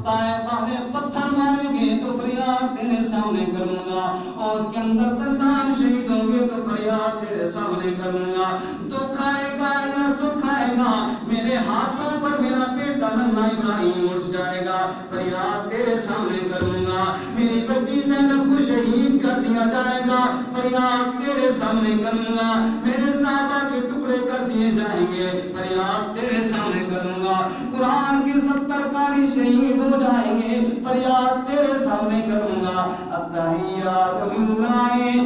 طائف والے پتھر ماریں گے تو فریاد تیرے سامنے کروں گا، اور کے اندر دندان شہید ہوں گے تو فریاد تیرے سامنے کروں گا، دکھ آئے گا یا سکھ آئے گا میرے ہاتھوں پر میرا بیٹا ننھا ابراہیم اٹھ جائے گا، فریاد تیرے سامنے کروں گا، میری بچی زینب کو شہید کر دیا جائے گا، فریاد تیرے سامنے کروں گا، میرے صحابہ کے ٹکڑے کر دیے جائیں گے، فریاد تیرے سامنے کروں گا، قرآن کے 70 قاری شہید ہو جائیں گے، فریاد تیرے سامنے کروں گا، التحیات للہ،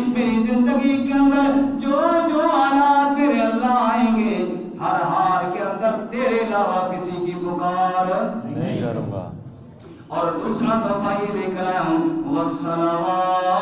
میری زندگی کے اندر جو جو حالات میرے اللہ آئیں گے، ہر حال کے اندر تیرے علاوہ کسی کی پکار نہیں کروں گا۔ اور دوسرا تحفہ یہ لے کر آیا ہوں، والصلوات،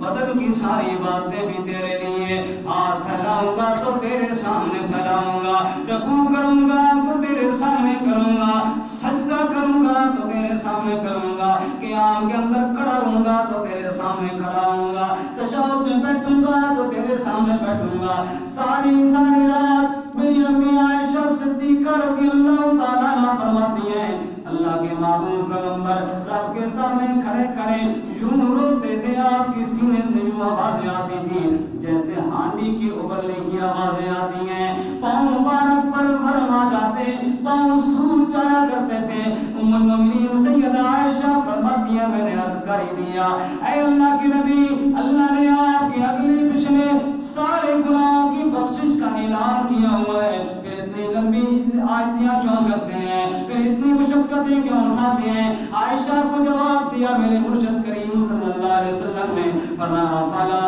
بدن کی ساری باتیں بھی تیرے لیے، ہاتھ پھیلاؤں گا تو تیرے سامنے پھیلاؤں گا، رکوع کروں گا تو تیرے سامنے کروں گا، سجدہ کروں گا تو تیرے سامنے کروں گا، قیام کے اندر کھڑا ہوں گا تو تیرے سامنے کھڑا ہوں گا، تشہد میں بیٹھوں گا تو تیرے سامنے بیٹھوں گا، ساری ساری رات میری امی عائشہ صدیقہ رضی اللہ تعالیٰ عنہ فرماتی ہیں، اللہ کے محبوب پیغمبر رب کے سامنے کھڑے کھڑے یوں روتے تھے، آپ کے سینے سے یوں آوازیں آتی تھی جیسے ہانڈی کے ابلنے کی آوازیں آتی ہیں، پاؤں مبارک پر ورم آ جاتے، پاؤں سوج جایا کرتے تھے، ام المؤمنین سیدہ عائشہ فرماتی ہیں میں نے عرض کر ہی دیا، اے اللہ کے نبی، اللہ نے آپ کے اگلے پچھلے سارے گناہوں کی بخشش کا اعلان کیا ہوا ہے، پھر اتنی لمبی عاجزیاں کیوں کرتے ہیں، پھر اتنی مشقتیں کیوں اٹھاتے ہیں؟ عائشہ کو جواب دیا میرے مرشد کریم صلی اللہ علیہ وسلم نے، فرمایا فلا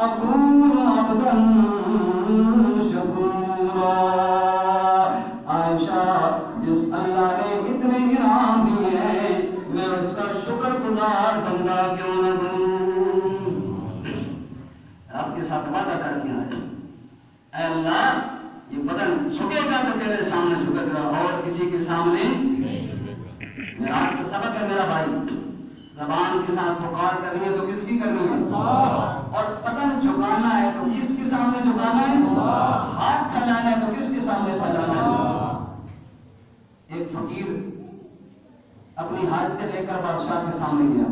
اکون عبدا شکورا، عائشہ جس اللہ نے اتنے انعام دیے ہیں میں اس کا شکر گزار بندہ کیوں نہ ہوں؟ آپ کے ساتھ وعدہ کر کے آئے، اے اللہ یہ بدن جھکے گا تو تیرے سامنے جھکے گا اور کسی کے سامنے نہیں جھکے گا۔ آج کا سبق ہے میرا بھائی، زبان کے ساتھ پکار کرنی ہے تو کس کی کرنی ہے؟ اور بدن جھکانا ہے تو کس کے سامنے جھکانا ہے؟ ہاتھ پھیلانا ہے تو کس کے سامنے پھیلانا ہے؟ ایک فقیر اپنی حاجتیں لے کر بادشاہ کے سامنے گیا،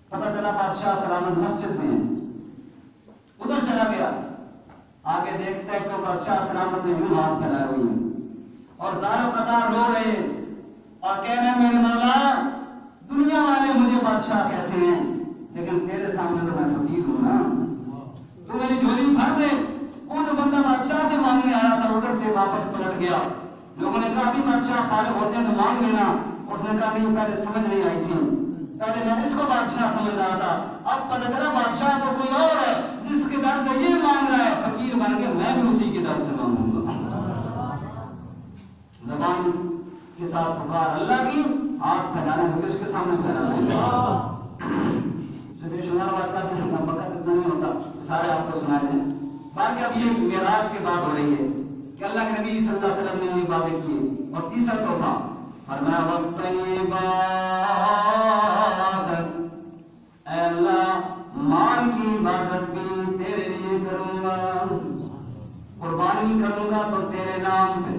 پتہ چلا بادشاہ سلامت مسجد میں ہے، ادھر چلا گیا، آگے دیکھتا ہے کہ بادشاہ سلامت نے یوں ہاتھ پھیلائے ہوئی ہیں اور زاروں قطار رو رہے اور کہہ رہے ہیں میرے مولا دنیا والے مجھے بادشاہ کہتے ہیں لیکن تیرے سامنے تو میں فقیر ہوں نا، تو میری جھولی بھر دے۔ وہ جو بندہ بادشاہ سے مانگنے آیا تھا ادھر سے واپس پلٹ گیا، لوگوں نے کہا ابھی بادشاہ فارغ ہوتے ہیں تو مانگ لینا، اس نے کہا نہیں پہلے سمجھ نہیں آئی تھی، پہلے میں اس کو بادشاہ سمجھ رہا تھا، اب پتہ چلا بادشاہ تو کوئی اور ہے جس کے در سے یہ مانگ رہا ہے، فقیر بن کے میں بھی اسی کے در سے مانگوں گا۔ زبان کے ساتھ پکار اللہ کی، ہاتھ پھیلانا ہے کس کے سامنے پھیلانا ہے؟ اس میں بے شمار واقعات ہیں، وقت اتنا نہیں ہوتا سارے آپ کو سنائے دیں۔ باقی اب یہ معراج کی بات ہو رہی ہے کہ اللہ کے نبی صلی اللہ علیہ وسلم نے یہ باتیں کی، اور تیسرا تحفہ فرمایا والطیبات، اے اللہ مال کی عبادت بھی تیرے لیے کروں گا، قربانی کروں گا تو تیرے نام پہ۔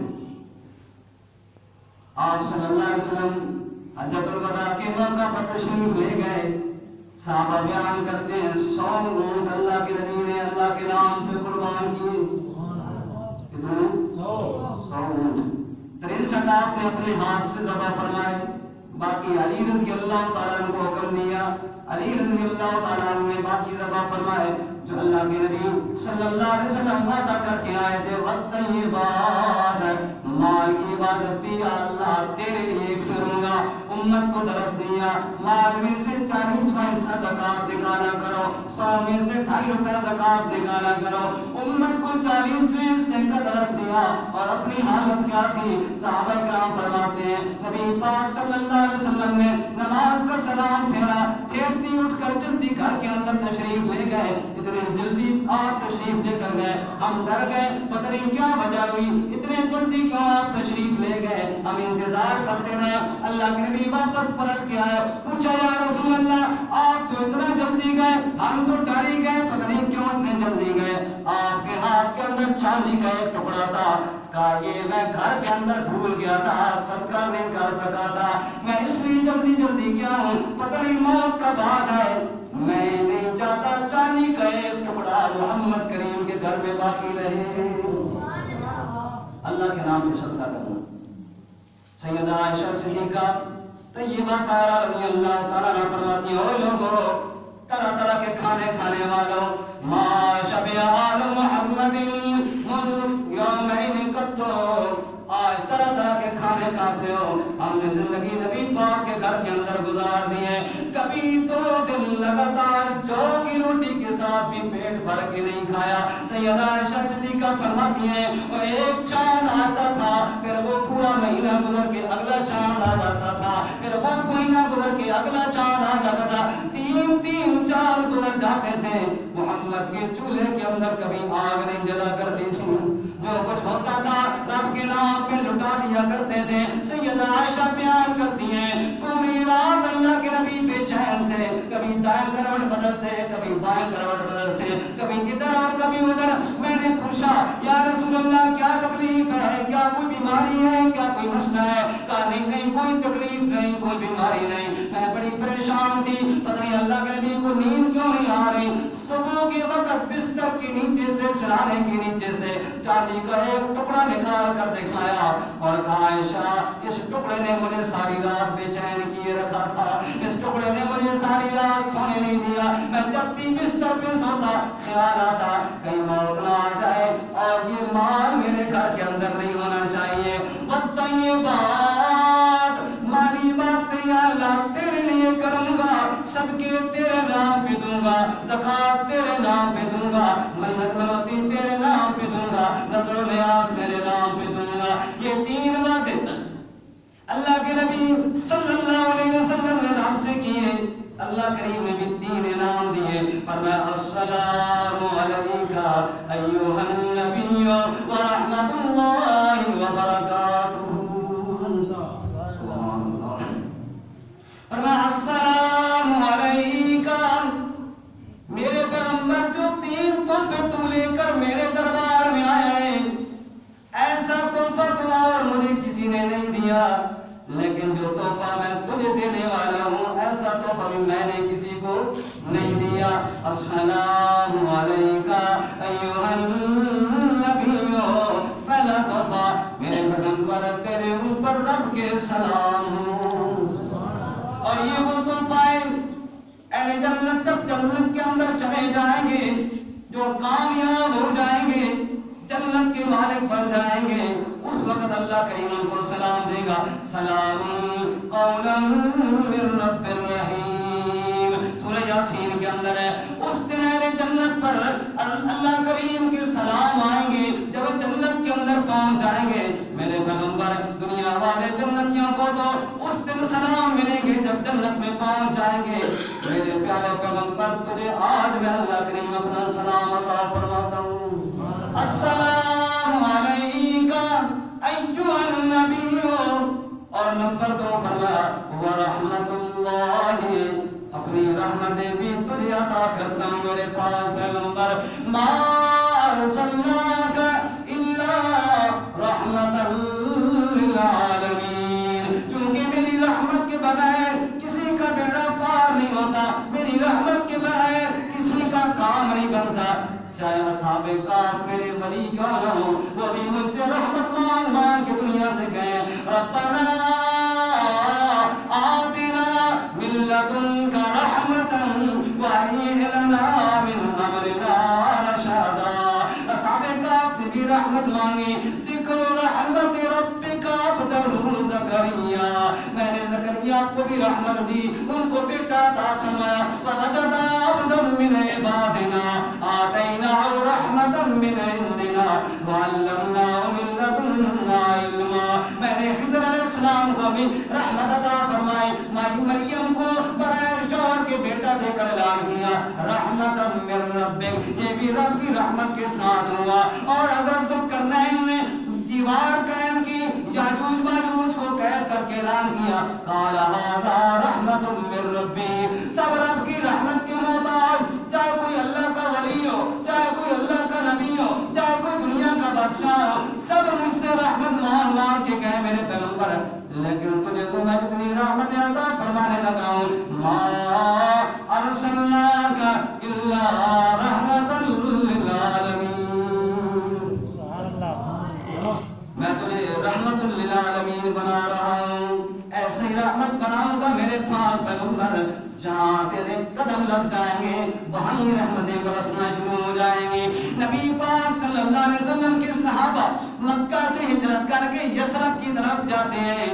آپ صلی اللہ علیہ وسلم حجۃ الوداع کے موقع پر تشریف لے گئے، صحابہ بیان کرتے ہیں 100 اونٹ اللہ کے نبی نے اللہ کے نام پہ قربان کیے، کتنے؟ 100 اونٹ، 63 آپ نے اپنے ہاتھ سے ذبح فرمائے، باقی علی رضی اللہ تعالیٰ عنہ کو حکم دیا، علی رضی اللہ تعالیٰ عنہ نے باقی ذبح فرمائے جو اللہ کے نبی صلی اللہ علیہ وسلم وعدہ کر کے آئے تھے، والطیبات، مال کی عبادت بھی اللہ تیرے لیے کروں گا۔ امت کو درس دیا مال میں سے 40واں حصہ زکات نکالا کرو، 100 میں سے 2.5 روپے زکات نکالا کرو، امت کو 40ویں حصے کا درس دیا۔ اور اپنی حالت کیا تھی؟ صحابہ کرام فرماتے ہیں نبی پاک صلی اللہ علیہ وسلم نے نماز کا سلام پھیرا، پھیرتی اٹھ کر جلدی گھر کے اندر تشریف لے گئے، اتنے جلدی آپ تشریف لے کر گئے، ہم ڈر گئے پتہ نہیں کیا وجہ ہوئی، اتنے جلدی کیوں آپ تشریف لے گئے؟ ہم انتظار کرتے رہے۔ اللہ کے نبی واپس پلٹ کے آئے، پوچھا یا رسول اللہ آپ تو اتنا جلدی گئے، ہم تو ڈر ہی گئے، پتہ نہیں کیوں اتنے جلدی گئے؟ آپ کے ہاتھ کے اندر چاندی کا ایک ٹکڑا تھا، کہا یہ میں گھر کے اندر بھول گیا تھا، صدقہ نہیں کر سکا تھا، میں اس لیے جلدی جلدی کیا ہوں، پتہ نہیں موت کب آ جائے، میں نہیں چاہتا چاندی کا ایک ٹکڑا محمد کریم کے گھر میں باقی رہے۔ اللہ کے نام پہ صدقہ کرنا۔ سیدہ عائشہ صدیقہ طیبہ طاہرہ رضی اللہ تعالیٰ عنہ فرماتی ہیں، او لوگو طرح طرح کے کھانے کھانے والوں، ما شبع آل محمد منذ یومین قط، آج طرح طرح کے کھانے کھاتے ہو، ہم نے زندگی نبی پاک کے گھر کے اندر گزار دی ہے، کبھی 2 دن لگاتار جو کی روٹی کے ساتھ بھی پیٹ بھر کے نہیں کھایا۔ سیدہ عائشہ صدیقہ فرماتی ہیں وہ ایک چاند آتا تھا، پھر وہ پورا مہینہ گزر کے اگلا چاند آ جاتا تھا، پھر وہ مہینہ گزر کے اگلا چاند آ جاتا تھا، 3 چاند گزر جاتے تھے، محمد کے چولہے کے اندر کبھی آگ نہیں جلا کرتی تھی، جو کچھ ہوتا تھا رب کے نام پہ لٹا دیا کرتے تھے۔ سیدہ عائشہ بیان کرتی ہیں پوری رات اللہ کے نبی بے چین تھے، کبھی دائیں کروٹ بدلتے، کبھی بائیں کروٹ بدلتے، کبھی ادھر اور کبھی ادھر۔ میں نے پوچھا یا رسول اللہ کیا تکلیف ہے، کیا کوئی بیماری ہے، کیا کوئی مسئلہ ہے؟ کہا نہیں نہیں کوئی تکلیف نہیں، کوئی بیماری نہیں، میں بڑی پریشان تھی، پتہ نہیں اللہ کے نبی کو نیند کیوں نہیں آ رہی۔ صبح کے وقت بستر کے نیچے سے، سرانے کے نیچے سے چاندی کا ایک ٹکڑا نکال کر دکھایا اور کہا عائشہ اس ٹکڑے نے مجھے ساری رات بے چین کیے رکھا تھا، اس ٹکڑے نے مجھے ساری رات سونے نہیں دیا، میں جب بھی بستر پہ سوتا خیال آتا کہیں موت نہ آ جائے اور یہ مال میرے گھر کے اندر نہیں ہونا چاہیے۔ والطیبات، مالی بات یا اللہ تیرے لیے کروں گا، صدقے تیرے نام پہ دوں گا، زکات تیرے نام پہ دوں گا، منت منوتی تیرے نام پہ دوں گا، نظر و نیاز تیرے نام پہ دوں گا۔ یہ 3 باتیں اللہ کے نبی صلی اللہ علیہ وسلم نے رب سے کیے، اللہ کریم نے بھی 3 انعام دیے، فرمایا السلام علیکہ ایھا النبی ورحمۃ اللہ وبرکاتہ، فرمایا السلام علیکہ، میرے پیغمبر جو 3 تحفے تو لے کر میرے دربار میں آئے ہیں، ایسا تحفہ تو اور مجھے کسی نے نہیں دیا، لیکن جو تحفہ میں تجھے دینے والا ہوں ایسا تحفہ بھی میں نے کسی کو نہیں دیا۔ السلام علیکہ ایھا النبی، پہلا تحفہ میرے پیغمبر تیرے اوپر رب کے سلام ہو۔ اور یہ وہ تحفہ ہے اہل جنت جب جنت کے اندر چلے جائیں گے، جو کامیاب ہو جائیں گے، جنت کے مالک بن جائیں گے، اس وقت اللہ کریم ان کو سلام دے گا، سلام قولا من رب الرحیم، سورہ یاسین کے اندر ہے۔ اس دن اہل جنت پر اللہ کریم کے سلام آئیں گے، جب جنت کے اندر پہنچ جائیں گے، میرے پیغمبر دنیا والے جنتیوں کو تو اس دن سلام ملیں گے جب جنت میں پہنچ جائیں گے، میرے پیارے پیغمبر تجھے آج میں اللہ کریم اپنا سلام عطا فرماتا ہوں۔ السلام علیکہ ایھا النبی، اور نمبر 2 فرمایا ورحمۃ اللہ، اپنی رحمتیں بھی تجھے عطا کرتا ہوں میرے پاک پیغمبر، ما ارسلناک الا رحمۃ للعالمین، چونکہ میری رحمت کے بغیر کسی کا بیڑا پار نہیں ہوتا، میری رحمت کے بغیر کسی کا کام نہیں بنتا، چاہے اصحاب کہف میرے ولی کیوں نہ ہو، وہ بھی مجھ سے رحمت مانگ مانگ کے دنیا سے گئے۔ ربنا آتنا من لدنک رحمتا وہیئ لنا من امرنا رشدا، اصحاب کہف نے بھی رحمت مانگی۔ ذکر رحمت ربک عبدہ زکریا، میں نے زکریا کو بھی رحمت دی، ان کو بیٹا عطا فرمایا، فوجد عبدا من عبادنا آتیناہ رحمتا من عندنا وعلمناہ من لدنا علما، میں نے خضر علیہ السلام کو بھی رحمت عطا فرمائی، مائی مریم کو بغیر شوہر کے بیٹا دے کر اعلان کیا، رحمتا من ربک، یہ بھی رب کی رحمت کے ساتھ ہوا۔ اور حضرت ذوالقرنین نے دیوار اعلان کیا قال ھذا رحمت من ربی، سب رب کی رحمت کے محتاج، چاہے کوئی اللہ کا ولی ہو، چاہے کوئی اللہ کا نبی ہو، چاہے کوئی دنیا کا بادشاہ ہو، سب مجھ سے رحمت مانگ مانگ کے کہے میرے پیغمبر، لیکن تجھے تو میں اتنی رحمت عطا فرمانے لگا ہوں، ما ارسلناک الا رحمتا للعالمین، میں تجھے رحمت للعالمین بنا رہا ہوں، ایسے ہی رحمت بناؤں گا میرے پاک پیغمبر، جہاں تیرے قدم لگ جائیں گے وہاں ہی رحمتیں برسنا شروع ہو جائیں گی۔ نبی پاک صلی اللہ علیہ وسلم کے صحابہ مکہ سے ہجرت کر کے یثرب کی طرف جاتے ہیں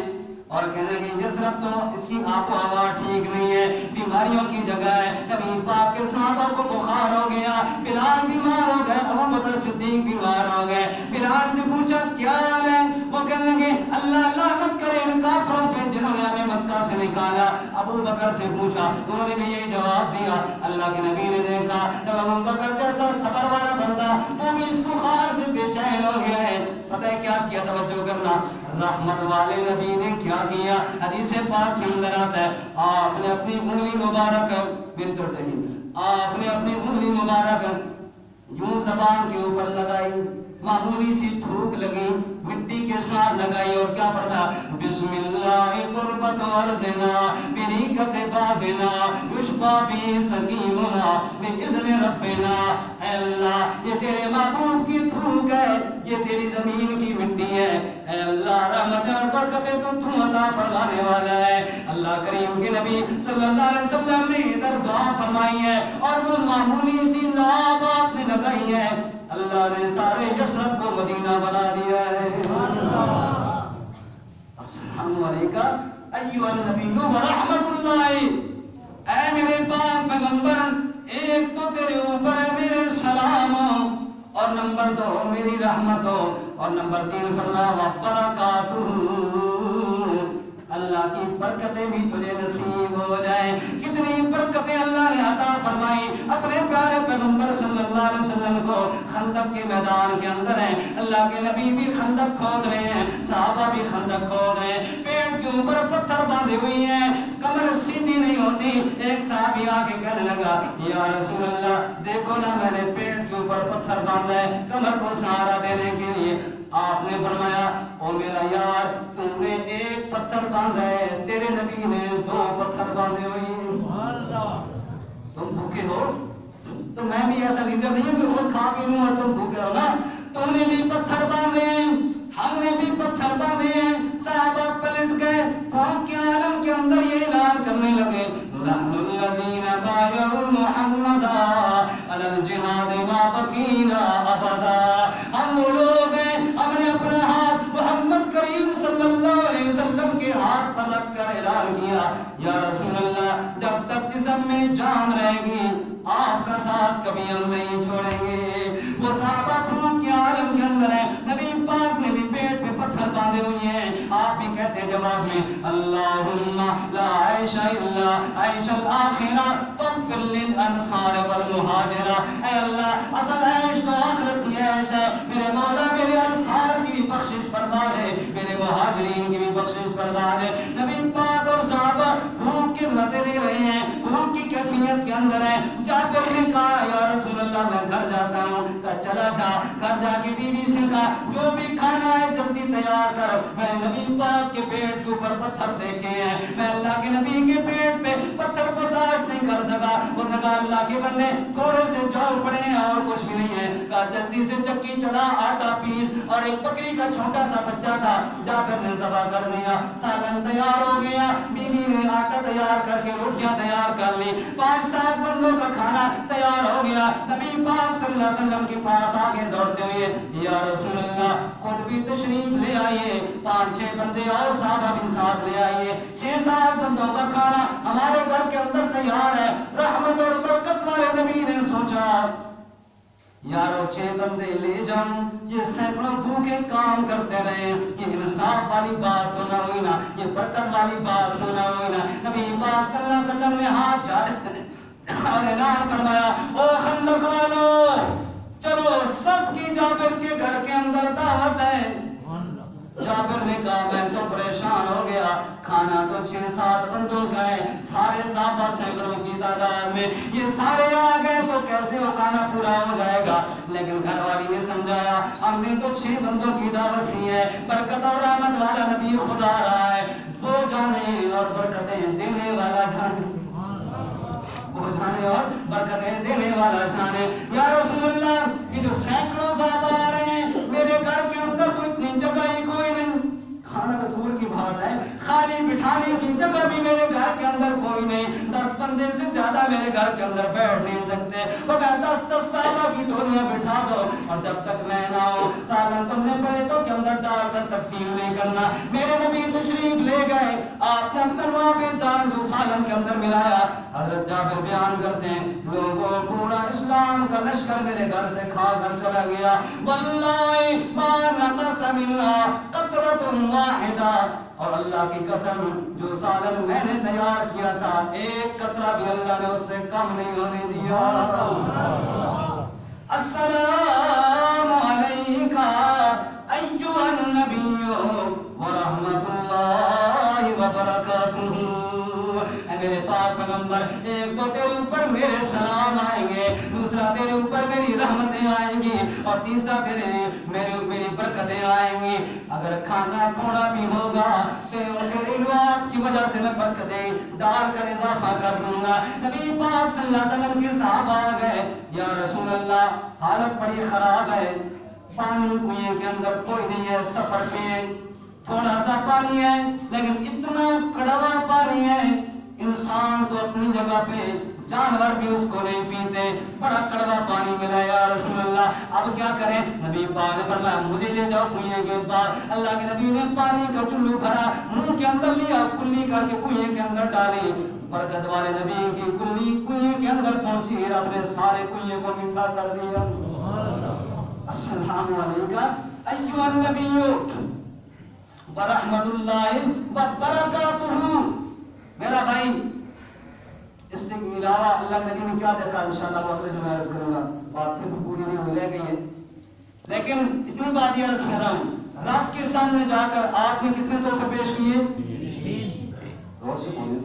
اور کہنے کہ یثرب تو اس کی آب و ہوا ٹھیک نہیں ہے، بیماریوں کی جگہ ہے۔ نبی پاک کے صحابہ کو بخار ہو گیا، بلال بیمار ہو گئے، ابو بکر صدیق بیمار ہو گئے۔ بلال سے پوچھا کیا حال ہے؟ وہ کہنے لگے اللہ لعنت کرے ان کافروں پہ جنہوں نے ہمیں مکہ سے نکالا۔ ابو بکر سے پوچھا، انہوں نے بھی یہی جواب دیا۔ اللہ کے نبی نے دیکھا جب ابو بکر جیسا صبر والا بندہ وہ بھی اس بخار سے بے چین ہو گیا ہے، پتہ ہے کیا کیا؟ توجہ کرنا، رحمت والے نبی نے کیا کیا؟ حدیث پاک کے اندر آتا ہے آپ نے اپنی انگلی مبارک آپ نے اپنی انگلی مبارک یوں زبان کے اوپر لگائی، معمولی سی تھوک لگی، مٹی کے ساتھ لگائی اور کیا فرمایا بسم اللہ تربت ورزنا بریکت بازنا یشفا بی سقیمنا باذن ربنا۔ اے اللہ یہ تیرے محبوب کی تھوک ہے، یہ تیری زمین کی مٹی ہے، اے اللہ رحمت اور برکتیں تو عطا فرمانے والا ہے۔ اللہ کریم کے نبی صلی اللہ علیہ وسلم نے ادھر دعا فرمائی ہے اور وہ معمولی سی ناب آپ نے لگائی ہے، اللہ نے سارے یثرب کو مدینہ بنا دیا ہے۔ السلام علیکم ایھا النبی ورحمت اللہ، اے میرے پاک پیغمبر، ایک تو تیرے اوپر ہے میرے سلام اور نمبر 2 میری رحمت ہو اور نمبر 3 فرمایا وبرکاتہ، اللہ کی برکتیں بھی تجھے نصیب ہو جائیں۔ کتنی برکتیں اللہ نے عطا فرمائی اپنے پیارے پیغمبر صلی اللہ علیہ وسلم کو۔ خندق کے میدان کے اندر ہیں، اللہ کے نبی بھی خندق کھود رہے ہیں، صحابہ بھی خندق کھود رہے ہیں، پیٹ کے اوپر پتھر باندھے ہوئی ہیں، کمر سیدھی نہیں ہوتی۔ ایک صحابی آ کے کہنے لگا یا رسول اللہ دیکھو نا میں نے پیٹ کے اوپر پتھر باندھا ہے کمر کو سہارا دینے کے لیے۔ آپ نے فرمایا او میرا یار تم نے ایک پتھر باندھا ہے، تیرے نبی نے 2 پتھر باندھے ہوئے ہیں۔ تم بھوکے ہو تو میں بھی ایسا لیڈر نہیں ہوں کہ خود کھا پی لوں اور تم بھوکے ہو نا، تو نے بھی پتھر باندھے ہیں، ہم نے بھی پتھر باندھے ہیں۔ صحابہ پلٹ گئے، بھوک کے عالم کے اندر یہ اعلان کرنے لگے نحن الذین بایعوا محمدا علی الجہاد ما بقینا ابدا، ہم وہ لوگ ہیں ہم نے اپنا ہاتھ محمد کریم صلی اللہ علیہ وسلم کے ہاتھ پر رکھ کر اعلان کیا یا رسول اللہ جب تک جسم میں جان رہے گی آپ کا ساتھ کبھی ہم نہیں چھوڑیں گے۔ وہ صحابہ بھوک کے عالم کے اندر ہیں، نبی پاک نے بھی پیٹ میں پتھر باندھے ہوئے ہیں، آپ بھی کہتے ہیں جواب میں اللہم لا عیش الا عیش الاخرہ فاغفر للانصار والمہاجرہ، اے اللہ اصل عیش تو آخرت کی عیش ہے، میرے مولا میرے انصار کی بھی بخشش فرما دے، میرے مہاجرین کی بھی بخشش فرما دے۔ نبی پاک اور صحابہ بھوک کے مزے لے رہے ہیں، بھوک کی کیفیت کے اندر ہیں۔ جابر نے کہا یا رسول اللہ میں گھر جاتا ہوں، کہا چلا جا، گھر جا کے بیوی سے کہا جو بھی کھانا ہے جلدی تیار کر، میں نبی پاک کے پیٹ کے اوپر پتھر دیکھے ہیں، میں اللہ کے نبی کے پیٹ پہ پتھر برداشت نہیں کر سکا۔ وہ نے کہا اللہ کے بندے تھوڑے سے جاؤ پڑے ہیں اور کچھ بھی نہیں ہے، کہا جلدی سے چکی چلا آٹا پیس، اور ایک بکری کا چھوٹا سا بچہ تھا جابر نے ذبح کر دیا، سالن تیار ہو گیا، بیوی نے آٹا تیار کر کے روٹیاں تیار کر لی، 5-7 بندوں کا کھانا تیار ہو گیا۔ نبی پاک صلی اللہ علیہ وسلم کے پاس آگے دوڑتے ہوئے یا رسول اللہ خود بھی تشریف لے آئیے، 5-6 بندے اور صحابہ بھی ساتھ لے آئیے، 6-7 بندوں کا کھانا ہمارے گھر کے اندر تیار ہے۔ رحمت اور برکت والے نبی نے سوچا یارو 6 بندے لے جاؤں، یہ سینکڑوں بھوکے کام کرتے رہے، یہ انصاف والی بات تو نہ ہوئی نا، یہ برکت والی بات تو نہ ہوئی نا۔ نبی پاک صلی اللہ علیہ وسلم نے ہاتھ جھاڑے اور اعلان فرمایا او خندق والو چلو سب کی جابر کے گھر کے اندر دعوت ہے۔ جابر نے کہا میں تو پریشان ہو گیا، کھانا تو 6-7 بندوں کا ہے، سارے صحابہ سینکڑوں کی تعداد میں، یہ سارے آ گئے تو کیسے وہ کھانا پورا ہو جائے گا؟ لیکن گھر والی نے سمجھایا ہم نے تو 6 بندوں کی دعوت دی ہے، برکت اور رحمت والا نبی خدا آ رہا ہے، وہ جانے اور برکتیں دینے والا جانے، وہ جانے اور برکتیں دینے والا جانے۔ یا رسول اللہ یہ جو سینکڑوں صحابہ آ رہے ہیں، میرے گھر کے اندر تو اتنی جگہ ہی کوئی نہیں، کھانا تو دور کی بات ہے، خالی بٹھانے کی جگہ بھی میرے گھر کے اندر کوئی نہیں، 10 بندے سے زیادہ میرے گھر کے اندر بیٹھ نہیں سکتے، وہ کہ 10 صحابہ کی ٹولیاں بٹھا دو اور جب تک میں نہ ہوں سالن تم نے پلیٹوں کے اندر ڈال کر تقسیم نہیں کرنا۔ میرے نبی تشریف لے گئے، آپ نے اپنا وہاں دال جو سالن کے اندر ملایا، حضرت جابر بیان کرتے ہیں لوگوں پورا اسلام کا لشکر میرے گھر سے کھا کر چلا گیا، واللہ ما نقص منها قطرۃ واحدہ، اور اللہ کی قسم جو سالن میں نے تیار کیا تھا ایک قطرہ بھی اللہ نے اس سے کم نہیں ہونے دیا۔ السلام علیکہ ایھا النبی ورحمۃ اللہ وبرکاتہ۔ اے میرے پاک پیغمبر، ایک تو تیرے اوپر میرے سلام آئیں گے، دوسرا تیرے اوپر میری رحمتیں آئیں گی، اور تیسرا میری برکتیں آئیں گی۔ اگر کھانا تھوڑا بھی ہوگا تو تیرے دعات کی وجہ سے میں برکتیں ڈال کر اضافہ کر دوں گا۔ نبی پاک صلی اللہ علیہ وسلم کے صحابہ آ گئے، یا رسول اللہ حالت بڑی خراب ہے، پانی کنویں کے اندر کوئی نہیں ہے، سفر میں تھوڑا سا پانی ہے لیکن اتنا کڑوا پانی ہے انسان تو اپنی جگہ پہ، جانور بھی اس کو نہیں پیتے، بڑا کڑوا پانی ملا، یا رسول اللہ اب کیا کریں؟ نبی پاک نے فرمایا مجھے لے جاؤ کنویں کے پاس۔ اللہ کے نبی نے پانی کا چلو بھرا، منہ کے اندر لیا، کلی کر کے کنویں کے اندر ڈالی، برکت والے نبی کی کلی کنویں کے اندر پہنچی، رب نے سارے کنویں کو میٹھا کر دیا۔ السلام علیکہ ایھا النبی ورحمۃ اللہ وبرکاتہ۔ میرا بھائی اس سے علاوہ اللہ کے نبی نے کیا دیکھا، انشاءاللہ وہ اگلے جو میں عرض کروں گا، بات پھر پوری نہیں ہوئی رہ گئی ہے، لیکن اتنی بات یہ عرض کر رہا ہوں رب کے سامنے جا کر آپ نے کتنے تحفے پیش کیے؟ غور سے بولیں۔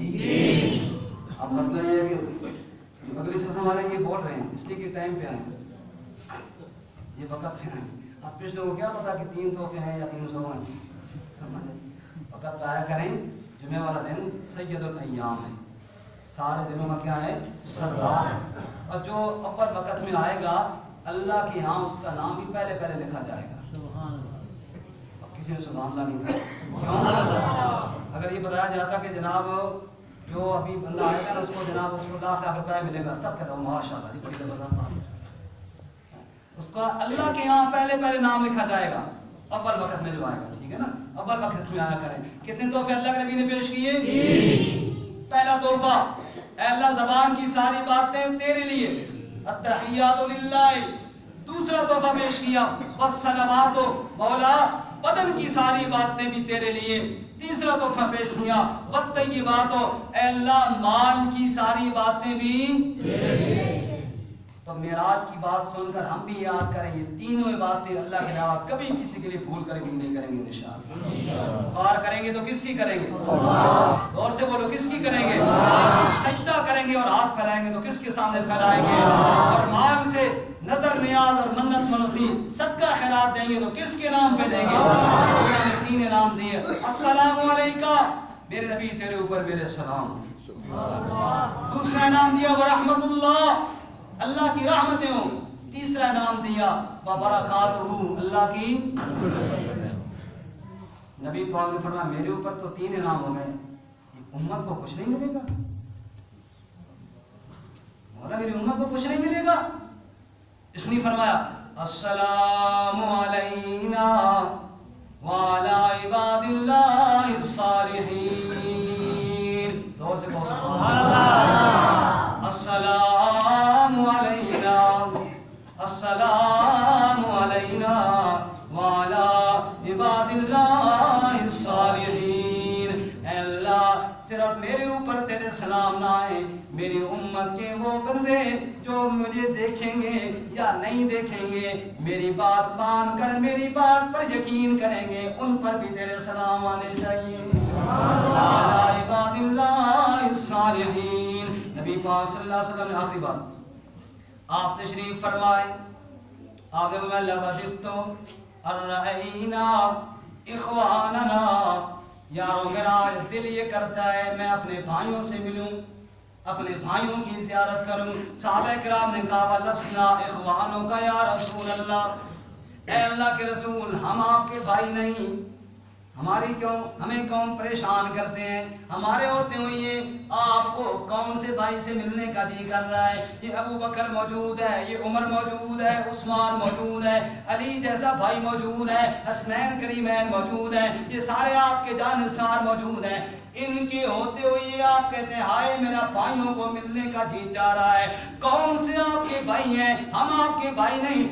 اب مسئلہ یہ ہے کہ اگلی صفحہ والے یہ بول رہے ہیں اس لیے کہ ٹائم پہ آئیں، یہ وقت پہ آئیں، اب پچھلے کو کیا پتا کہ 3 تحفے ہیں یا 300 ہیں، وقت آیا کریں۔ جمعہ والا دن سید الایام ہے، سارے دنوں کا کیا ہے؟ سردار، اور جو اول وقت میں آئے گا اللہ کے ہاں اس کا نام بھی پہلے لکھا جائے گا۔ اب کسی نے سبحان اللہ نہیں کہا، کیوں؟ اگر یہ بتایا جاتا کہ جناب جو ابھی بندہ آئے گا نا اس کو جناب اس کو لاکھ روپے ملے گا، سب کہتا ہوں ماشاءاللہ بڑی زبردست، اس کا اللہ کے ہاں پہلے نام لکھا جائے گا اول وقت میں جو آئے گا، ٹھیک ہے نا؟ اول وقت میں آیا کریں۔ کتنے تحفے اللہ کے نبی نے پیش کیے؟ پہلا تحفہ، اے اللہ زبان کی ساری باتیں تیرے لیے، التحیات للہ۔ دوسرا تحفہ پیش کیا، والصلوات، مولا بدن کی ساری باتیں بھی تیرے لیے۔ تیسرا تحفہ پیش کیا، والطیبات، اے اللہ مال کی ساری باتیں بھی تیرے لیے۔ تو معراج کی بات سن کر ہم بھی یاد کریں یہ تینوں باتیں اللہ کے علاوہ کبھی کسی کے لیے بھول کر بھی نہیں کریں گے انشاءاللہ۔ غور کریں گے تو کس کی کریں گے؟ غور سے بولو کس کی کریں گے؟ سجدہ کریں گے اور ہاتھ پھیلائیں گے تو کس کے سامنے پھیلائیں گے؟ اور مال سے نظر نیاز اور منت منوتی صدقہ خیرات دیں گے تو کس کے نام پہ دیں گے؟ اللہ نے 3 انعام دیے، السلام علیکہ، میرے نبی تیرے اوپر میرے سلام۔ دوسرا انعام دیا ورحمۃ اللہ، اللہ کی رحمتیں ہوں۔ تیسرا نام دیا وبرکاتہ، اللہ کی۔ نبی پاک نے فرمایا میرے اوپر تو 3 انعام ہو گئے، امت کو کچھ نہیں ملے گا؟ مولا میری امت کو کچھ نہیں ملے گا؟ اس نے فرمایا السلام علینا وعلی عباد اللہ الصالحین۔ دور سے بہت سبحان اللہ، السلام علینا، السلام علینا وعلی عباد اللہ الصالحین۔ اے اللہ صرف میرے اوپر تیرے سلام نہ آئے، میری امت کے وہ بندے جو مجھے دیکھیں گے یا نہیں دیکھیں گے، میری بات مان کر میری بات پر یقین کریں گے، ان پر بھی تیرے سلام آنے چاہیے۔ عباد اللہ الصالحین۔ نبی پاک صلی اللہ علیہ وسلم نے آخری بات آپ تشریف فرمائے، آپ نے فرمایا لَوَدِدْتُ أَرَّأَيْنَا إِخْوَانَنَا، یارو میرا دل یہ کرتا ہے میں اپنے بھائیوں سے ملوں، اپنے بھائیوں کی زیارت کروں۔ صحابہ کرام نے کہا وَلَسْنَا إِخْوَانُكَ یا رسول اللہ، اے اللہ کے رسول ہم آپ کے بھائی نہیں، ہماری ہمیں کون پریشان کرتے ہیں، ہمارے ہوتے ہوئے یہ آپ کو کون سے بھائی سے ملنے کا جی کر رہا ہے؟ یہ ابو بکر موجود ہے، یہ عمر موجود ہے، عثمان موجود ہے، علی جیسا بھائی موجود ہے، حسنین کریمین موجود ہیں، یہ سارے آپ کے جانثار موجود ہیں، ان کے ہوتے ہوئے یہ آپ کہتے ہیں ہائے میرا بھائیوں کو ملنے کا جی چاہ رہا ہے، کون سے آپ کے بھائی ہیں؟ ہم آپ کے بھائی نہیں۔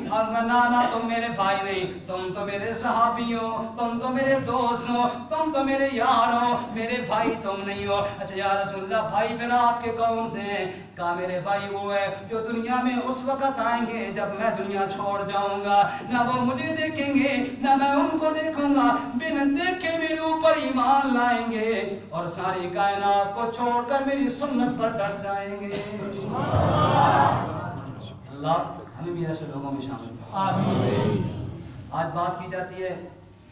نانا تم میرے بھائی نہیں، تم تو میرے صحابی ہو، تم تو میرے دوست ہو، تم تو میرے یار ہو، میرے بھائی تم نہیں ہو۔ اچھا یا رسول اللہ بھائی پھر آپ کے کون سے ہیں؟ کہا میرے بھائی وہ ہے جو دنیا میں اس وقت آئیں گے جب میں دنیا چھوڑ جاؤں گا، نہ وہ مجھے دیکھیں گے نہ میں ان کو دیکھوں گا، بن دیکھے میرے اوپر ایمان لائیں گے اور ساری کائنات کو چھوڑ کر میری سنت پر ڈٹ جائیں گے۔ اللہ ہمیں بھی ایسے لوگوں میں شامل آمین۔ آج بات کی جاتی ہے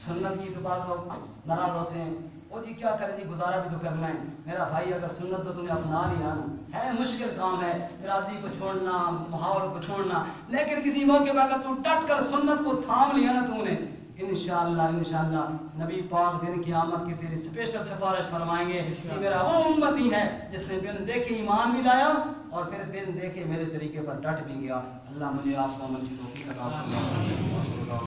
سنت کی تو بات لوگ ناراض ہوتے ہیں، وہ جی کیا کریں جی گزارا بھی تو کرنا ہے، میرا بھائی اگر سنت تو تمہیں اپنا لیا ہے مشکل کام ہے، برادری کو چھوڑنا ماحول کو چھوڑنا، لیکن کسی موقع پر اگر تو ڈٹ کر سنت کو تھام لیا نا تو نے انشاءاللہ نبی پاک دن قیامت کی تیری سپیشل سفارش فرمائیں گے کہ میرا وہ امتی ہے جس نے بن دیکھے ایمان بھی لایا اور پھر بن دیکھے میرے طریقے پر ڈٹ بھی گیا۔ اللہ مجھے آپ کو عمل کی توفیق عطا فرمائے۔